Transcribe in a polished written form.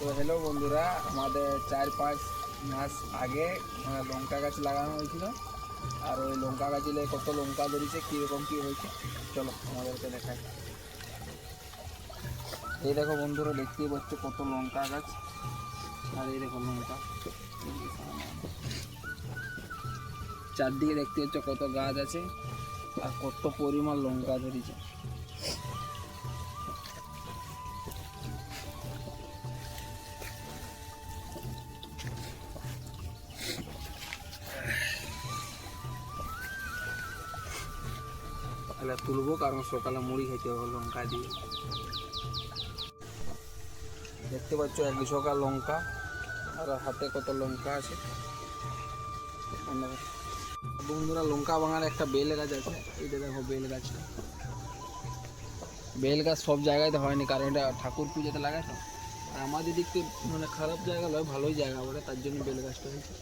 তো হ্যালো বন্ধুরা, আমাদের 4-5 মাস আগে লঙ্কা গাছ লাগানো হয়েছিল। আর ওই লঙ্কা গাছে কত লঙ্কা ধরেছে, কীরকম কী হয়েছে চলো আমাদেরকে দেখাই। এই দেখো বন্ধুরা, দেখতেই পাচ্ছ কত লঙ্কা গাছ। আর এই দেখো লঙ্কা চারদিকে দেখতে পাচ্ছ কত গাছ আছে আর কত পরিমাণ লঙ্কা ধরেছে। তাহলে তুলবো, কারণ সকালে মুড়ি খেতে হবে লঙ্কা দিয়ে। দেখতে পাচ্ছ 1 লঙ্কা, আর হাতে কত লঙ্কা আছে। বন্ধুরা, লঙ্কা বাগানে একটা বেল গাছ আছে, এইটা দেখো বেল গাছটা। বেল গাছ সব জায়গায় তো হয়নি, কারণ এটা ঠাকুর পুজোতে লাগায় তো। আর আমাদের দিক থেকে খারাপ জায়গা নয়, ভালোই জায়গা বলে, তার জন্য বেল গাছটা হয়েছে।